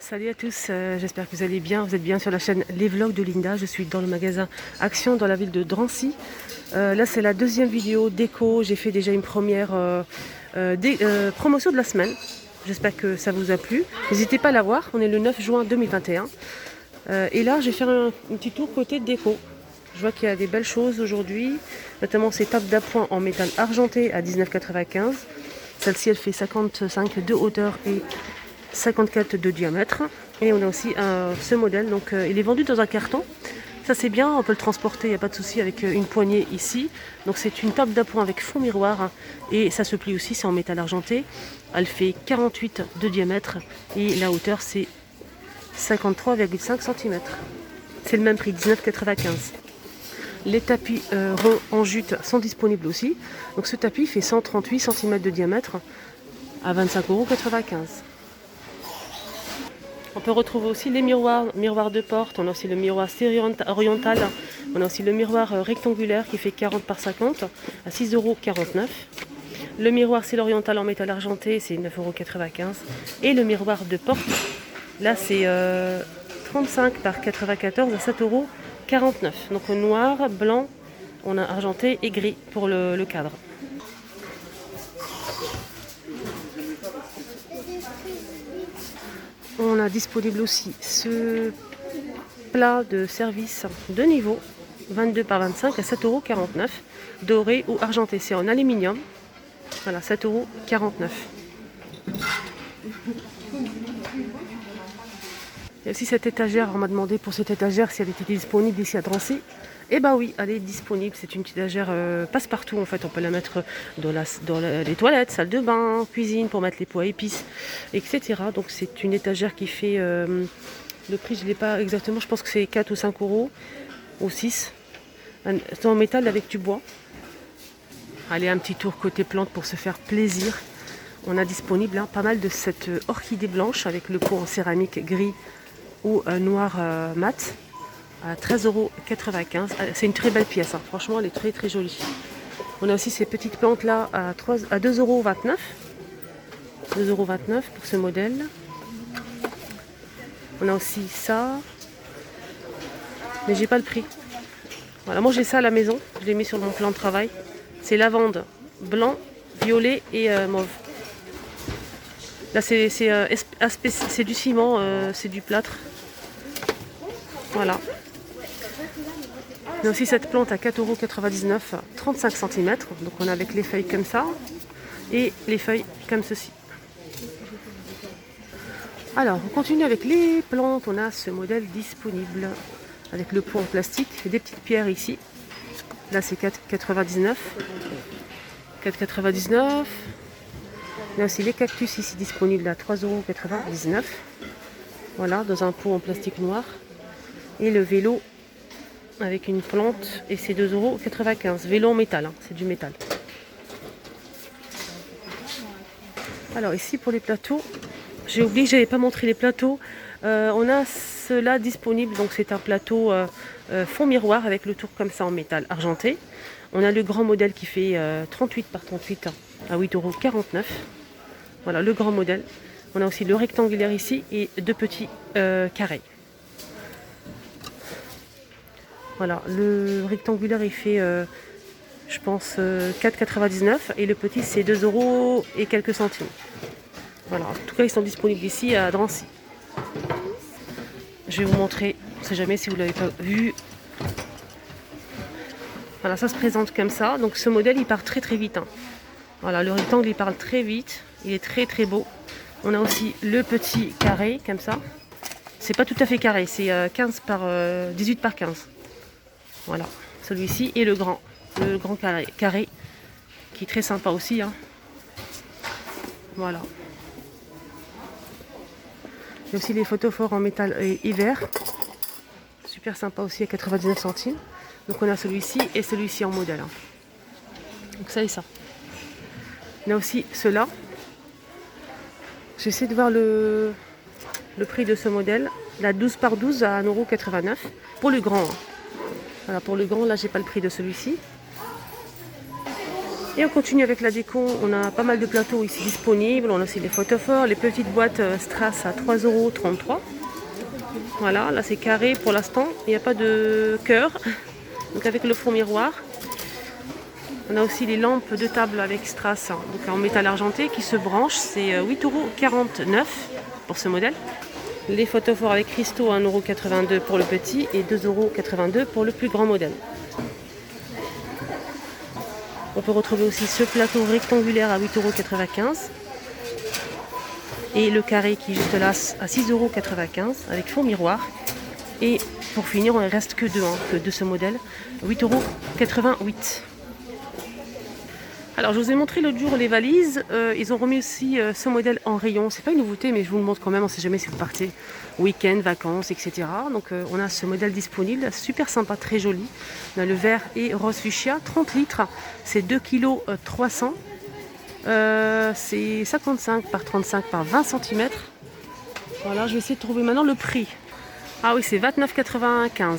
Salut à tous, j'espère que vous allez bien. Vous êtes bien sur la chaîne Les Vlogs de Linda. Je suis dans le magasin Action dans la ville de Drancy. Là, c'est la deuxième vidéo déco. J'ai fait déjà une première promotion de la semaine. J'espère que ça vous a plu. N'hésitez pas à la voir. On est le 9 juin 2021. Et là, je vais faire un petit tour côté déco. Je vois qu'il y a des belles choses aujourd'hui, notamment ces tables d'appoint en métal argenté à 19,95 €. Celle-ci, elle fait 55 de hauteur et 54 de diamètre. Et on a aussi ce modèle, donc il est vendu dans un carton. Ça c'est bien, on peut le transporter, il n'y a pas de souci, avec une poignée ici. Donc c'est une table d'appoint avec fond miroir, hein, et ça se plie aussi, c'est en métal argenté. Elle fait 48 de diamètre et la hauteur c'est 53,5 cm. C'est le même prix, 19,95 €. Les tapis ronds en jute sont disponibles aussi. Donc ce tapis fait 138 cm de diamètre à 25,95 €. On peut retrouver aussi les miroirs de porte. On a aussi le miroir oriental. On a aussi le miroir rectangulaire qui fait 40 par 50 à 6,49 €. Le miroir c'est l'oriental en métal argenté, c'est 9,95 €. Et le miroir de porte, là c'est 35 par 94 à 7,49 €. Donc noir, blanc, on a argenté et gris pour le cadre. On a disponible aussi ce plat de service de niveau 22 par 25 à 7,49 €, doré ou argenté. C'est en aluminium. Voilà, 7,49 €. Il y a aussi cette étagère. On m'a demandé pour cette étagère si elle était disponible ici à Drancy. Eh bien oui, elle est disponible. C'est une petite étagère passe-partout en fait. On peut la mettre dans les toilettes, salle de bain, cuisine pour mettre les pois à épices, etc. Donc c'est une étagère qui fait... le prix, je ne l'ai pas exactement. Je pense que c'est 4 ou 5 € ou 6. C'est en métal avec du bois. Allez, un petit tour côté plante pour se faire plaisir. On a disponible pas mal de cette orchidée blanche avec le pot en céramique gris ou noir mat à 13,95 €. C'est une très belle pièce, hein. Franchement elle est très très jolie. On a aussi ces petites plantes là à 2,29 €. 2,29 € pour ce modèle. On a aussi ça, mais j'ai pas le prix. Voilà, moi j'ai ça à la maison, je l'ai mis sur mon plan de travail. C'est lavande blanc, violet et mauve. Là c'est du ciment, c'est du plâtre. Voilà. On a aussi cette plante à 4,99 €, 35 cm. Donc on a avec les feuilles comme ça et les feuilles comme ceci. Alors on continue avec les plantes. On a ce modèle disponible avec le pot en plastique et des petites pierres ici. Là c'est 4,99 €. 4,99 €. On a aussi les cactus ici disponibles à 3,99 €. Voilà, dans un pot en plastique noir. Et le vélo avec une plante et c'est 2,95 €. Vélo en métal, hein, c'est du métal. Alors ici pour les plateaux, j'ai oublié que je n'avais pas montré les plateaux. On a cela disponible, donc c'est un plateau fond miroir avec le tour comme ça en métal argenté. On a le grand modèle qui fait 38 par 38 à 8,49 €. Voilà le grand modèle. On a aussi le rectangulaire ici et deux petits carrés. Voilà, le rectangulaire il fait je pense 4,99 € et le petit c'est 2 € et quelques centimes. Voilà, en tout cas ils sont disponibles ici à Drancy. Je vais vous montrer, on ne sait jamais si vous ne l'avez pas vu. Voilà, ça se présente comme ça. Donc ce modèle il part très très vite, hein. Voilà, le rectangle il part très vite, il est très très beau. On a aussi le petit carré comme ça. C'est pas tout à fait carré, c'est 18 par 15. Voilà, celui-ci et le grand carré qui est très sympa aussi, hein. Voilà. Il y a aussi les photophores en métal hiver. Super sympa aussi à 99 centimes. Donc on a celui-ci et celui-ci en modèle, hein. Donc ça et ça. On a aussi ceux-là. J'essaie de voir le prix de ce modèle. La 12 par 12 à 1,89 € pour le grand, hein. Voilà, pour le grand, là j'ai pas le prix de celui-ci. Et on continue avec la déco. On a pas mal de plateaux ici disponibles. On a aussi les photophores, les petites boîtes Strass à 3,33 €. Voilà, là c'est carré pour l'instant. Il n'y a pas de cœur. Donc avec le fond miroir. On a aussi les lampes de table avec strass, donc en métal argenté, qui se branchent. C'est 8,49 € pour ce modèle. Les photophores avec cristaux, 1,82 € pour le petit et 2,82 € pour le plus grand modèle. On peut retrouver aussi ce plateau rectangulaire à 8,95 € et le carré qui est juste là à 6,95 € avec fond miroir. Et pour finir, il ne reste que deux de ce modèle, 8,88 €. Alors je vous ai montré l'autre jour les valises, ils ont remis aussi ce modèle en rayon, c'est pas une nouveauté mais je vous le montre quand même, on ne sait jamais si vous partez week-end, vacances, etc. Donc on a ce modèle disponible, super sympa, très joli. On a le vert et rose fuchsia, 30 litres, c'est 2,3 kg, c'est 55 par 35 par 20 cm. Voilà, je vais essayer de trouver maintenant le prix. Ah oui, c'est 29,95 €.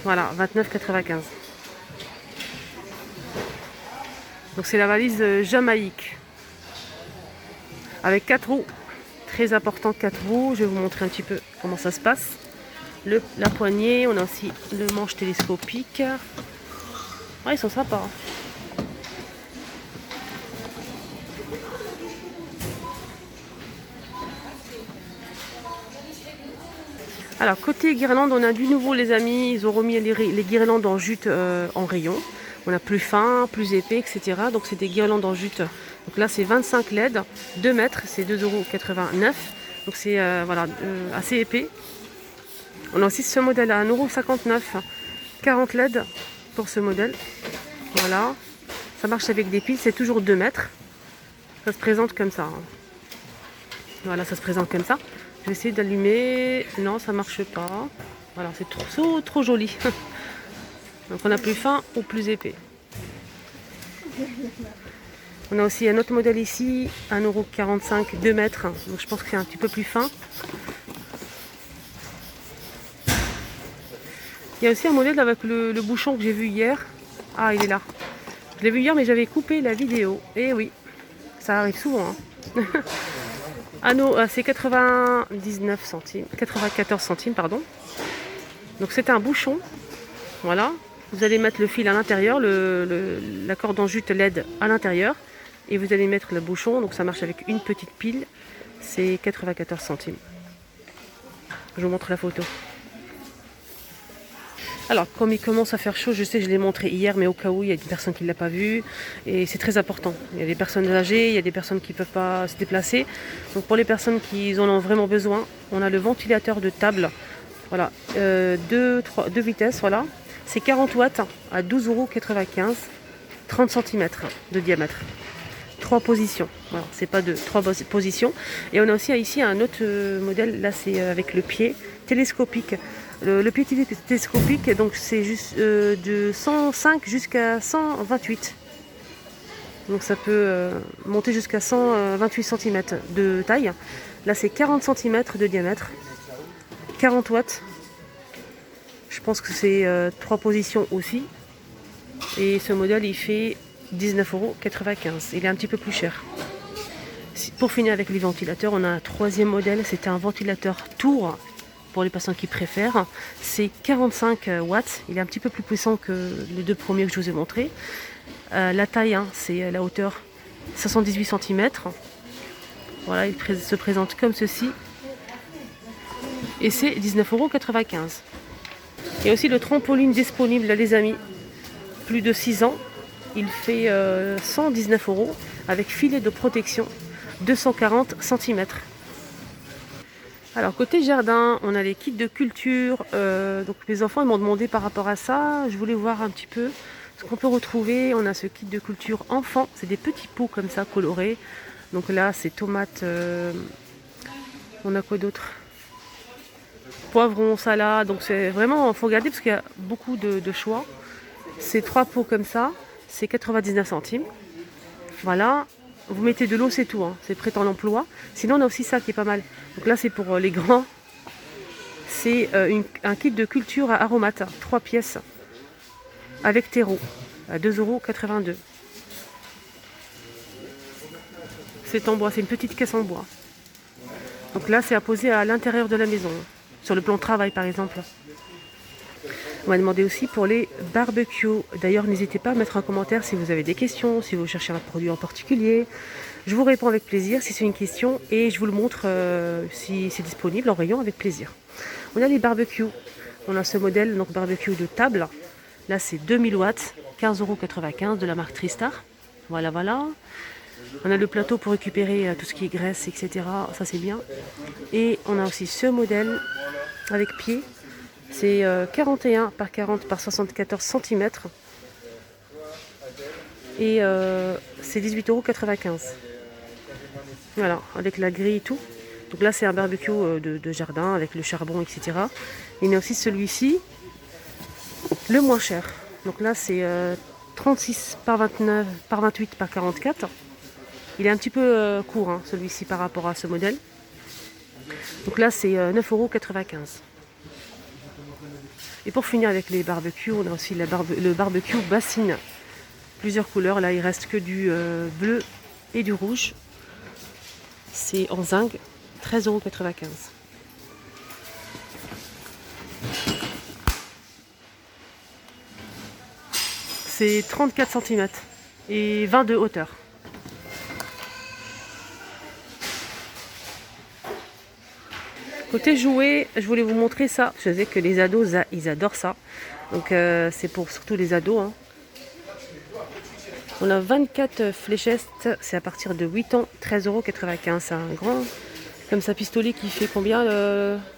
Voilà, 29,95 €. Donc c'est la valise Jamaïque avec 4 roues, très important, 4 roues. Je vais vous montrer un petit peu comment ça se passe. La poignée, on a aussi le manche télescopique. Ouais, ils sont sympas. Alors côté guirlande, on a du nouveau les amis, ils ont remis les guirlandes en jute en rayon. On a plus fin, plus épais, etc. Donc c'est des guirlandes en jute. Donc là c'est 25 LED, 2 mètres, c'est 2,89 €. Donc c'est voilà, assez épais. On a aussi ce modèle à 1,59 €, 40 LED pour ce modèle. Voilà, ça marche avec des piles, c'est toujours 2 mètres. Ça se présente comme ça. Voilà, ça se présente comme ça. Je vais essayer d'allumer. Non, ça marche pas. Voilà, c'est trop joli. Donc on a plus fin ou plus épais. On a aussi un autre modèle ici, 1,45 €, 2 mètres. Donc je pense que c'est un petit peu plus fin. Il y a aussi un modèle avec le bouchon que j'ai vu hier. Ah, il est là. Je l'ai vu hier mais j'avais coupé la vidéo. Et oui, ça arrive souvent. Ah non, c'est 99 centimes, 94 centimes, pardon. Donc c'est un bouchon. Voilà. Vous allez mettre le fil à l'intérieur, la corde en jute LED à l'intérieur. Et vous allez mettre le bouchon. Donc ça marche avec une petite pile. C'est 94 centimes. Je vous montre la photo. Alors, comme il commence à faire chaud, je sais, je l'ai montré hier, mais au cas où, il y a des personnes qui ne l'ont pas vu. Et c'est très important. Il y a des personnes âgées, il y a des personnes qui ne peuvent pas se déplacer. Donc pour les personnes qui en ont vraiment besoin, on a le ventilateur de table. Voilà, deux vitesses, voilà. C'est 40 watts à 12,95 €, 30 cm de diamètre. 3 positions, voilà, c'est pas deux, 3 positions. Et on a aussi ici un autre modèle, là c'est avec le pied télescopique. Le pied télescopique, donc c'est juste de 105 jusqu'à 128. Donc ça peut monter jusqu'à 128 cm de taille. Là c'est 40 cm de diamètre, 40 watts. Je pense que c'est 3 positions aussi. Et ce modèle il fait 19,95 €. Il est un petit peu plus cher. Pour finir avec les ventilateurs, on a un troisième modèle. C'est un ventilateur tour pour les personnes qui préfèrent. C'est 45 watts. Il est un petit peu plus puissant que les deux premiers que je vous ai montrés. La taille, c'est la hauteur 78 cm. Voilà, il se présente comme ceci. Et c'est 19,95 €. Il y a aussi le trampoline disponible, là, les amis. Plus de 6 ans. Il fait 119 € avec filet de protection, 240 cm. Alors côté jardin, on a les kits de culture. Donc les enfants m'ont demandé par rapport à ça. Je voulais voir un petit peu ce qu'on peut retrouver. On a ce kit de culture enfant. C'est des petits pots comme ça colorés. Donc là c'est tomates. On a quoi d'autre? Poivrons, salade. Donc c'est vraiment, il faut regarder parce qu'il y a beaucoup de choix. C'est 3 pots comme ça. C'est 99 centimes. Voilà. Vous mettez de l'eau, c'est tout. C'est prêt en emploi. Sinon, on a aussi ça qui est pas mal. Donc là, c'est pour les grands. C'est un kit de culture à aromates. 3 pièces. Avec terreau. à 2,82 €. C'est en bois, c'est une petite caisse en bois. Donc là, c'est à poser à l'intérieur de la maison, sur le plan de travail par exemple. On m'a demandé aussi pour les barbecues. D'ailleurs, n'hésitez pas à mettre un commentaire si vous avez des questions, si vous cherchez un produit en particulier. Je vous réponds avec plaisir si c'est une question et je vous le montre si c'est disponible en rayon avec plaisir. On a les barbecues. On a ce modèle, donc barbecue de table. Là, c'est 2000 watts, 15,95 € de la marque Tristar. Voilà, voilà. On a le plateau pour récupérer tout ce qui est graisse, etc. Ça, c'est bien. Et on a aussi ce modèle avec pied. C'est 41 par 40 par 74 cm. Et c'est 18,95 €. Voilà, avec la grille et tout. Donc là, c'est un barbecue de jardin avec le charbon, etc. Il y a aussi celui-ci, le moins cher. Donc là, c'est 36 par 29 par 28 par 44. Il est un petit peu court, hein, celui-ci, par rapport à ce modèle. Donc là, c'est 9,95 €. Et pour finir avec les barbecues, on a aussi le barbecue bassine. Plusieurs couleurs. Là, il reste que du bleu et du rouge. C'est en zinc, 13,95 €. C'est 34 cm et 20 de hauteur. Côté jouets, je voulais vous montrer ça. Je sais que les ados, ils adorent ça. Donc c'est pour surtout les ados, hein. On a 24 fléchettes, c'est à partir de 8 ans, 13,95 €. C'est un grand, comme ça, pistolet qui fait combien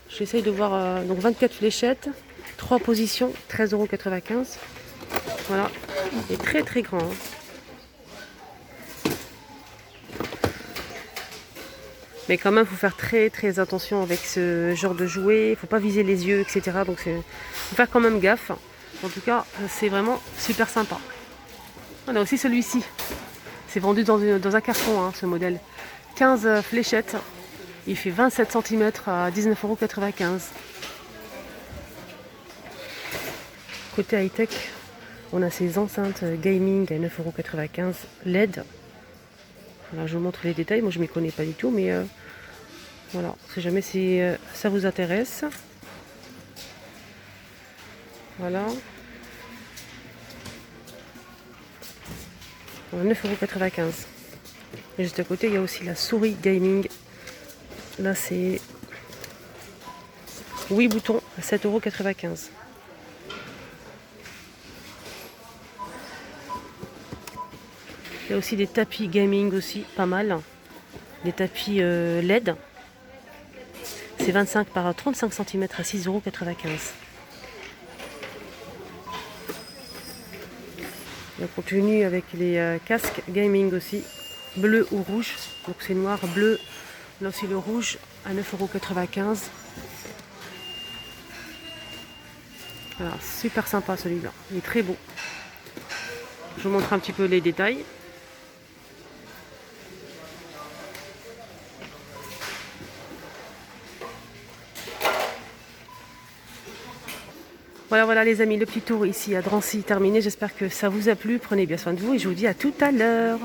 j'essaye de voir. Donc 24 fléchettes, 3 positions, 13,95 €. Voilà, il est très très grand, hein. Mais quand même, il faut faire très très attention avec ce genre de jouet. Il ne faut pas viser les yeux, etc. Donc il faut faire quand même gaffe. En tout cas, c'est vraiment super sympa. On a aussi celui-ci. C'est vendu dans un carton, hein, ce modèle. 15 fléchettes. Il fait 27 cm à 19,95 €. Côté high-tech, on a ces enceintes gaming à 9,95 € LED. Voilà, je vous montre les détails. Moi, je ne m'y connais pas du tout, mais voilà, si jamais ça vous intéresse. Voilà. 9,95 €. Et juste à côté, il y a aussi la souris gaming. Là, c'est 8 boutons à 7,95 €. Il y a aussi des tapis gaming aussi, pas mal. Des tapis LED. C'est 25 par 35 cm à 6,95 €. On continue avec les casques gaming aussi, bleu ou rouge. Donc c'est noir, bleu, là aussi le rouge à 9,95 €. Voilà, super sympa celui-là, il est très beau. Je vous montre un petit peu les détails. Voilà les amis, le petit tour ici à Drancy terminé. J'espère que ça vous a plu. Prenez bien soin de vous et je vous dis à tout à l'heure.